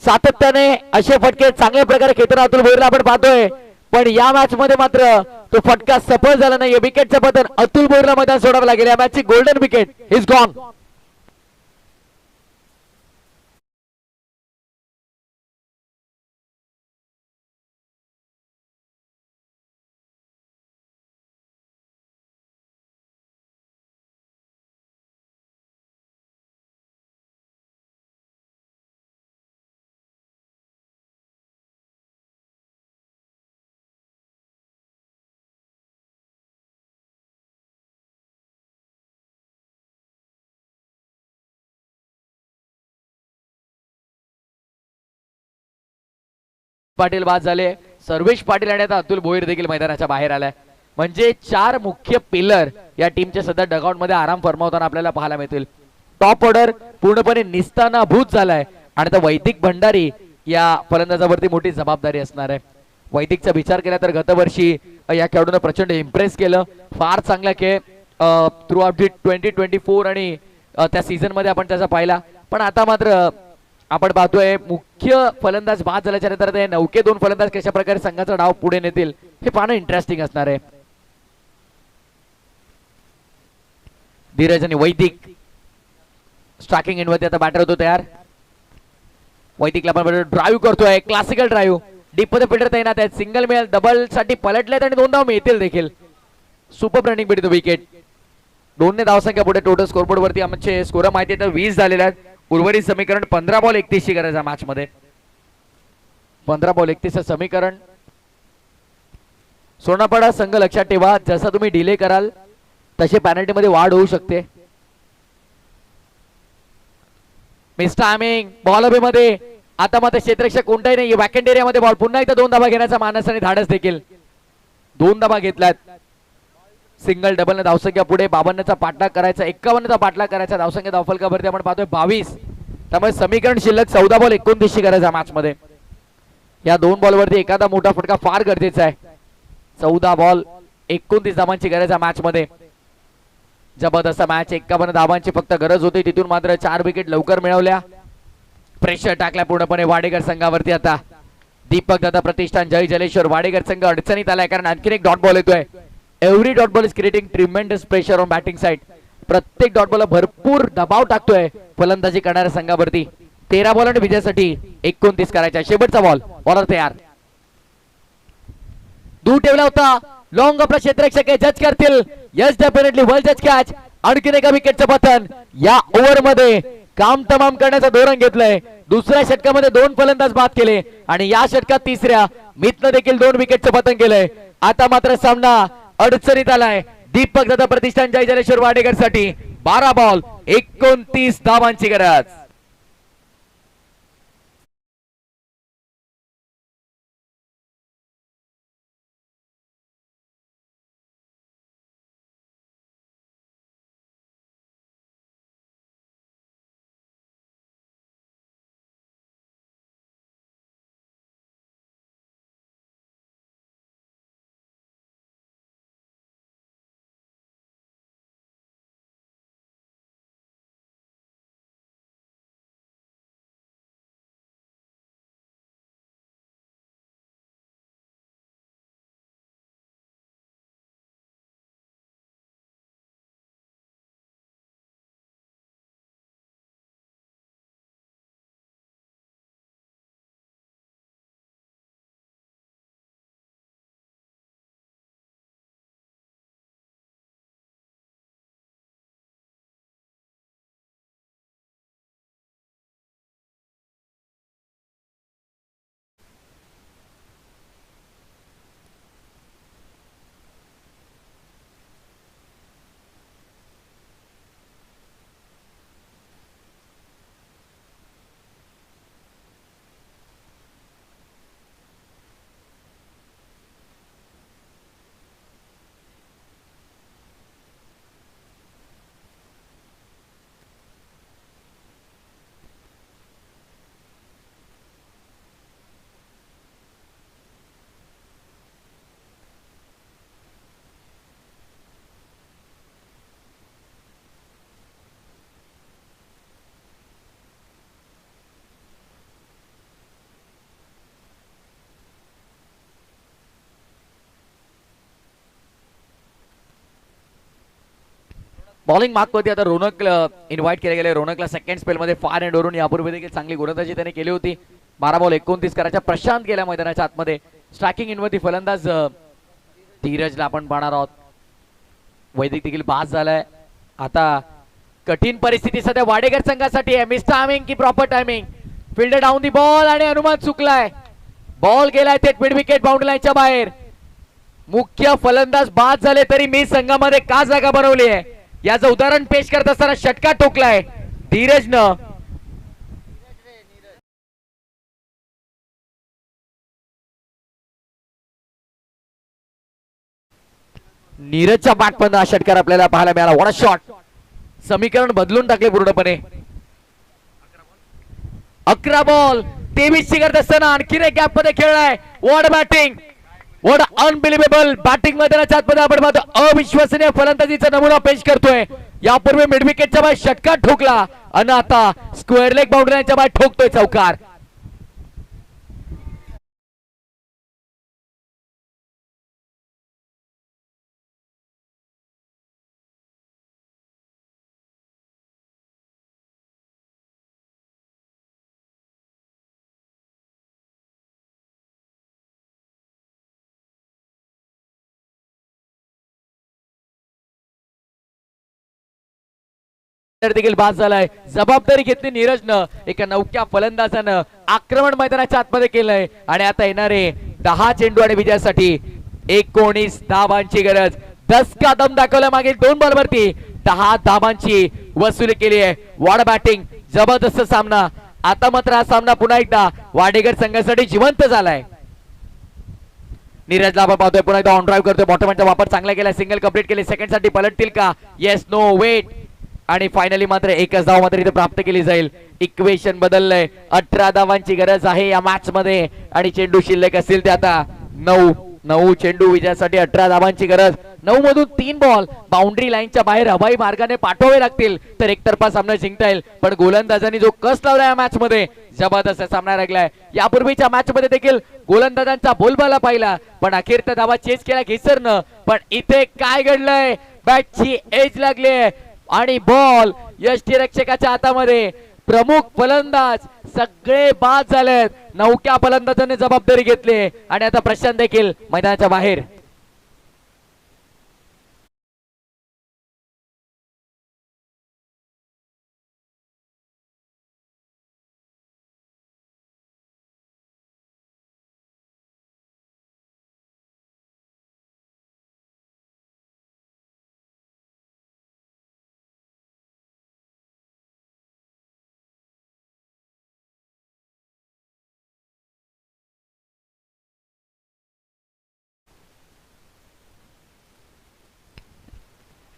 सातत्याने असे फटके चांगल्या प्रकारे खेळताना अतुल भोईरला आपण पाहतोय, पण या मॅच मध्ये मात्र तो फटका सफल झाला नाही. विकेटचं पतन, अतुल भोईरला मैदान सोडावं लागेल. या मॅचची golden wicket is gone. Patil बाद झाले. सर्वेश पाटील आणि आता अतुल भोईर देखील मैदानाच्या बाहेर आलाय. म्हणजे 4 मुख्य पिलर या टीमच्या सध्या डगआउट मध्ये आराम फरमावताना आपल्याला पाहायला मिळतील. टॉप ऑर्डर पूर्णपणे निस्तानाभूत झालाय आणि आता वैदिक भंडारी या फलंदाजावरती मोठी जबाबदारी असणार आहे. वैदिकचा विचार केला तर गतवर्षी या खेळाडूने प्रचंड इम्प्रेस केलं. फार चांगला खेळ थ्रू आउट 2024 आणि त्या सीझन मध्ये आपण त्याचा पाहिला. पण आता मात्र आपण पाहतोय मुख्य फलंदाज बाद झाल्याच्या नंतर ते नौके 2 फलंदाज कशा प्रकारे संघाचा डाव पुढे नेतील हे पाहणं इंटरेस्टिंग असणार आहे. धीरज आणि वैदिक स्ट्रायकिंग एंड वरती आता बॅटर होतो तयार. वैदिकला पण ड्राईव्ह करतोय, क्लासिकल ड्राईव्ह. डीप मध्ये फिल्डर तैनात आहेत. सिंगल मिळेल, डबल साठी पलटलेत आणि 2 धाव मिळतील देखील. सुपर रनिंग भेटतो विकेट. 2 ने धावसंख्या पुढे. टोटल स्कोरबोर्ड वरती आमचे स्कोर माहिती आहे तर 20 झालेले आहेत. उर्वरित समीकरण 15 बॉल 31 ची गरज आहे मॅच मध्ये. 15 बॉल 31 समीकरण. सोनापाडा संघ लक्षात ठेवा, जसा तुम्ही डिले कराल तसे पेनल्टी मध्ये वाढ होऊ शकते. मिस टायमिंग बॉल हवे मध्ये. आता मात्र क्षेत्ररक्षक कोणताही नाही, वॅकंट एरियामध्ये बॉल. पुन्हा एकदा 2 धाबा घेण्याचा मानस आणि धाडस देखील. 2 धाबा घेतल्यात. सिंगल डबल धावसंख्या पुढे 52चा पाठलाग करायचा, 51चा पाठलाग करायचा. धावसंख्या धावफलकावरती आपण पाहतोय 22. त्यामुळे समीकरण शिल्लक 14 बॉल 29 करायचा मॅच मध्ये. या 2 बॉलवरती एखादा मोठा फटका फार गरजेचा आहे. 14 बॉल 29 धावांची गरज आहे मॅच मध्ये. जबरदस्त मॅच. 51 धावांची फक्त गरज होती, तिथून मात्र 4 विकेट लवकर मिळवल्या. प्रेशर टाकल्या पूर्णपणे वाडेकर संघावरती. आता दीपक दादा प्रतिष्ठान जय जलेश्वर वाडेकर संघ अडचणीत आलाय, कारण आणखीन एक डॉट बॉल येतोय. Every dot ball is creating tremendous pressure on batting side. प्रत्येक डॉट बॉल भरपूर दबाव टाकतोय फलंदाजी करणाऱ्या संघावरती. 13 बॉल आणि विजयासाठी 29 करायचा. शेवटचा बॉल. बॉलर तयार. दूर ठेवला होता. लॉंग आपला क्षेत्ररक्षक आहे, जज करतील. यस डेफिनेटली वेल जज कॅच. आणखीन एका विकेटचं पतन. या ओव्हर मध्ये काम तमाम करण्याचं धोरण घेतलंय. दुसऱ्या षटकामध्ये 2 फलंदाज बाद केले आणि या षटकात तिसऱ्या मितनं देखील 2 विकेटचं पतन केलंय. आता मात्र सामना अडचणीत आलाय. दीपक दादा प्रतिष्ठान जय जलेश्वर वाडेकर साठी 12 बॉल 29 धावांची गरज. बॉलिंग मार्क वरती आता रोनक इन्व्हाइट केले गेले. रोनकला सेकंड स्पेल मध्ये फार एंड वरून यापूर्वी देखील चांगली गोलंदाजी त्याने केली होती. 12 बॉल 29 करायच्या. प्रशांत गेल्या मैदानाच्या आतमध्ये. स्ट्रायकिंग इनवरती फलंदाज धीरजला आपण पाहणार आहोत. वैदिक देखील पास झालाय. आता कठीण परिस्थिती सध्या वाडेकर संघासाठी आहे. मिस टायमिंग की proper timing. Fielder down the ball आणि अनुमान चुकलाय. बॉल गेलाय थेट मिड विकेट बाउंड्री लाईनच्या बाहेर. मुख्य फलंदाज बाद झाले तरी मी संघामध्ये का जागा बनवली आहे याचं उदाहरण पेश करत असताना षटका ठोकलाय धीरजनं. नीरजचा बॅटपण हा षटकार आपल्याला पाहायला मिळाला. What a shot. समीकरण बदलून टाकले पूर्णपणे. 11 बॉल 23 करत असताना आणखीन एक गॅप मध्ये खेळलाय. What batting. What unbelievable batting मैदानाच्या आतमध्ये आपण पाहतो. अविश्वसनीय फलंदाजीचा नमुना पेश करतोय. यापूर्वी मिड विकेटच्या बाहेर षटकार ठोकला आणि आता स्क्वेअर लेग बाउंड्रीच्या बाहेर ठोकतोय चौकार. देखील बाद झालाय. जबाबदारी घेतली नीरजनं. एका नौक्या फलंदाजानं आक्रमण मैदानाच्या आतमध्ये केलंय आणि आता येणारे 10 चेंडू आणि विजयासाठी 19 धावांची गरज. 10 का दम दाखवला मागील 2 बॉलवरती. 10 धावांची वसुली केली आहे. वॉड बॅटिंग, जबरदस्त सामना. आता मात्र हा सामना पुन्हा एकदा वाडेकर संघासाठी जिवंत झालाय. नीरजला आपण पाहतोय पुन्हा एकदा ऑन ड्राईव्ह करतोय. बॉटमचा वापर चांगला केला. सिंगल कंप्लीट केले. सेकंड साठी पलटतील का? Yes, no, wait. आणि फायनली मात्र एकच धाव मात्र इथे प्राप्त केली जाईल. इक्वेशन बदललंय. 18 धावांची गरज आहे या मॅच मध्ये आणि चेंडू शिल्लक असतील ते आता 9 चेंडू विजयासाठी 18 धावांची गरज. 9 मधून 3 बॉल बाउंड्री लाईनच्या बाहेर हवाई मार्गाने पाठवावे लागतील तर एकतर्फा सामना जिंकता येईल. पण गोलंदाजांनी जो कस लावला या मॅच मध्ये जबरदस्त सामना लागलाय. यापूर्वीच्या मॅच मध्ये देखील गोलंदाजांचा बोलबाला पाहिला पण अखेर त्या धावा चेस केला घिसरनं. पण इथे काय घडलंय? बॅटची एज लागली आणि बॉल यष्टीरक्षकाच्या हातामध्ये. प्रमुख फलंदाज सगळे बाद झालेत. नवक्या फलंदाजाने जबाबदारी घेतली आणि आता प्रशांत देखील मैदानाच्या बाहेर.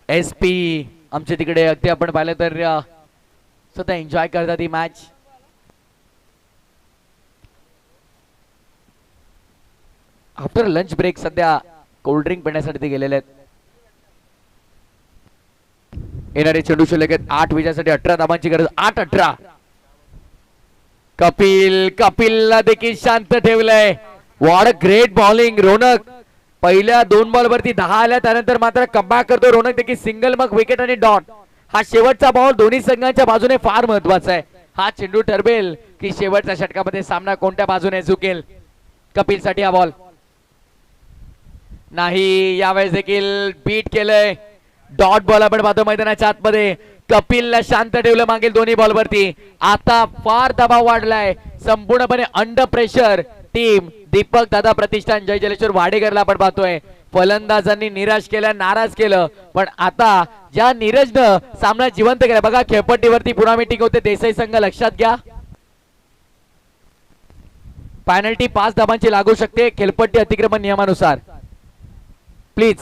SP आमच्या तिकडे अगदी आपण पाहिलं तर स्वतः एन्जॉय करतात ही मॅच. आफ्टर लंच ब्रेक सध्या कोल्ड ड्रिंक पिण्यासाठी ते गेलेले आहेत. येणारे चेंडू शिल्लक आहेत 8 विजयासाठी 18 धावांची गरज. 8-18. कपिलला देखील शांत ठेवलंय. What a great bowling Ronak. पहिल्या 2 बॉल वरती 10 आल्या त्यानंतर मात्र कमबॅक करतो रोनक देखील. सिंगल, मग विकेट आणि डॉट. हा शेवटचा बॉल दोन्ही संघांच्या बाजूने फार महत्वाचा आहे. हा चेंडू ठरवेल की शेवटच्या षटकामध्ये सामना कोणत्या बाजूने झुकेल. कपिल साठी हा बॉल नाही. यावेळेस देखील बीट केलंय. डॉट बॉल आपण पाहतो मैदानाच्या आतमध्ये. कपिलला शांत ठेवलं मागील दोन्ही बॉल वरती. आता फार दबाव वाढलाय. संपूर्णपणे अंडर प्रेशर टीम दीपक दादा प्रतिष्ठान जय जलेश्वर वाडेकरला आपण पाहतोय. फलंदाजांनी निराश केलं, नाराज केलं पण आता ज्या नीरजनं सामना जिवंत केला बघा. खेळपट्टीवरती पुन्हा मीटिंग होते. देसाई संघ लक्षात घ्या. पॅनल्टी 5 धावांची लागू शकते खेळपट्टी अतिक्रमण नियमानुसार. प्लीज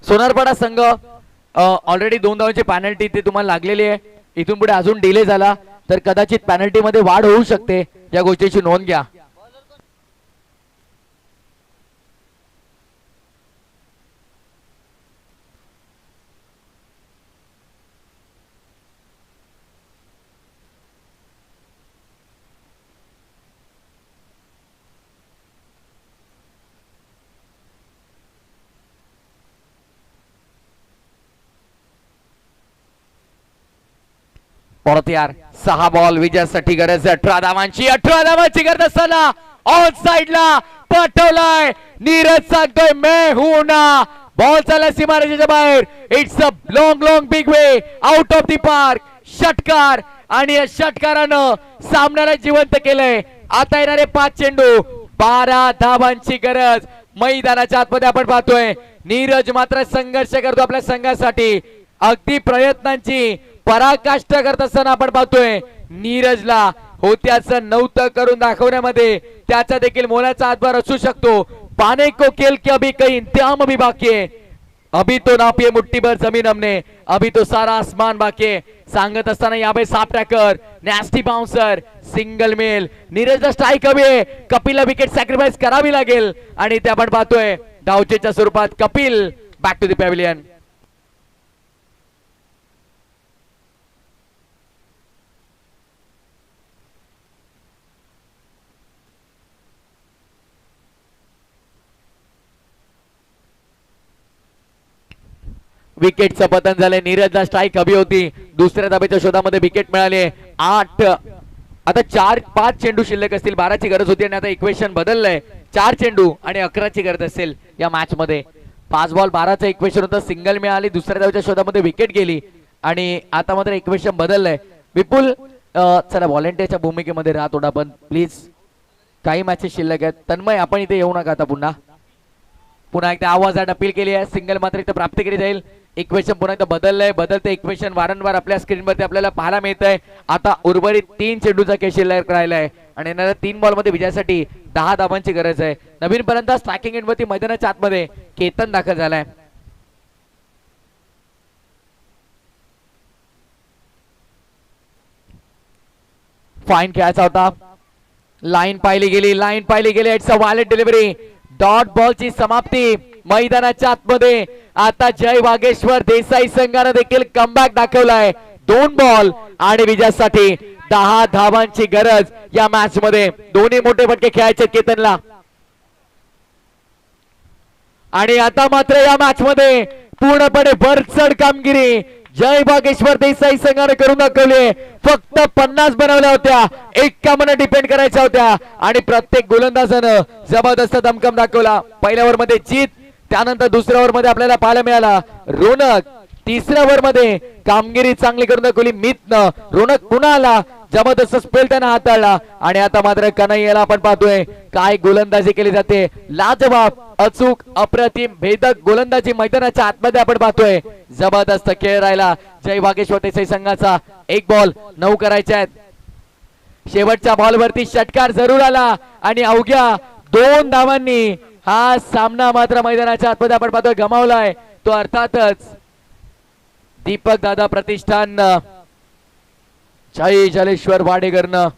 सोनारपाडा संघ ऑलरेडी 2 धावांची पॅनल्टी ते तुम्हाला लागलेली आहे. इथून पुढे अजून डिले झाला तर कदाचित पॅनल्टी मध्ये वाढ होऊ शकते. या गोष्टीची नोंद घ्या. परत यार 6 बॉल विजयासाठी गरज. 18 धावांची गरज असताना ऑन साइडला पाठवलाय. नीरज सांगतोय मैं हूं ना. बॉल चालला सीमारेषेच्या बाहेर. It's a long big way out of the park. षटकार आणि या षटकारानं सामन्याला जिवंत केलंय. आता येणारे 5 चेंडू 12 धावांची गरज. मैदानाच्या आतमध्ये आपण पाहतोय नीरज मात्र संघर्ष करतो आपल्या संघासाठी. अगदी प्रयत्नांची पराकाष्ठा करत असताना आपण पाहतोय नीरजला होत्याचं नव्हतं करून दाखवण्यामध्ये त्याचा देखील मोलाचा हातभार असू शकतो. पाने को खेल के अभी कई इंतजाम भी बाकी है. अभी तो नापिये मुट्ठी भर जमीन हमने, अभी तो सारा आसमान बाकी है. सांगत असताना यावेळी साफ tracker, nasty bouncer, single male. नीरजला स्ट्राईक हवी आहे. कपिलला विकेट सॅक्रिफाईस करावी लागेल आणि ते आपण पाहतोय डावचेच्या स्वरूपात. Kapil back to the pavilion. विकेटचं पतन झालंय. नीरजला स्ट्राईक हवी होती, दुसऱ्या धाब्याच्या शोधामध्ये विकेट मिळाली. 8 आता 4-5 चेंडू शिल्लक असतील. 12ची गरज होती आणि आता इक्वेशन बदललंय. 4 चेंडू आणि 11ची गरज असेल या मॅच मध्ये. 5 बॉल 12चं इक्वेशन होतं, सिंगल मिळाली, दुसऱ्या धावेच्या शोधामध्ये विकेट गेली आणि आता मात्र इक्वेशन बदललंय. विपुल चला व्हॉलेंटियरच्या भूमिकेमध्ये राहा थोडा, पण प्लीज काही मॅचेस शिल्लक आहेत. तन्मय आपण इथे येऊ नका आता. पुन्हा एकदा आवाजात अपील केली आहे. सिंगल मात्र इथे प्राप्त केली जाईल. इक्वेशन पुन्हा एकदा बदललंय. बदलते इक्वेशन वारंवार आपल्या स्क्रीनवरती आपल्याला पाहायला मिळतंय. आता उर्वरित 3 चेंडूचा खेळ शिल्लक राहिलाय आणि येणाऱ्या 3 बॉल मध्ये विजयासाठी 10 धावांची गरज आहे. नवीन पर्यंत स्ट्रायकिंग एंडवरती मैदानाच्या आतमध्ये केतन दाखल झालाय. फाईन खेळायचा होता. लाईन पाहिली गेली. It's a violent delivery. Dot बॉलची समाप्ती मैदानाच्या आतमध्ये. आता जय वागेश्वर देसाई संघाने देखील कमबॅक दाखवलाय. 2 बॉल आणि विजयासाठी 10 धावांची गरज या मॅच मध्ये. दोन्ही मोठे फटके खेळायचे केतनला आणि आता मात्र या मॅच मध्ये पूर्णपणे भरचढ कामगिरी जय वागेश्वर देसाई संघाने करून दाखवली. फक्त 50 बनवल्या होत्या, 51 डिपेंड करायच्या होत्या आणि प्रत्येक गोलंदाजानं जबरदस्त दमखम दाखवला. पहिल्या ओव्हर मध्ये जीत, त्यानंतर दुसऱ्या ओव्हर मध्ये आपल्याला पाहायला मिळाला रोनक. तिसऱ्या ओव्हर मध्ये कामगिरी चांगली करून दाखवली मितनं. रोनक पुन्हा आला, जबरदस्त स्पेल त्यानं हाताळला आणि आता मात्र कन्हैयाला आपण पाहतोय काय गोलंदाजी केली जाते. लाजवाब, अचूक, अप्रतिम, भेदक गोलंदाजी मैदानाच्या आतमध्ये आपण पाहतोय. जबरदस्त खेळ राहिला जय वागेश्वर देसाई संघाचा. 1 बॉल 9 करायचे आहेत. शेवटच्या बॉलवरती षटकार जरूर आला आणि अवघ्या 2 धावांनी हा सामना मात्र मैदानाच्या आतमध्ये आपण पाहतोय गमावलाय. तो अर्थातच दीपक दादा प्रतिष्ठान जय जलेश्वर वाडेकरनं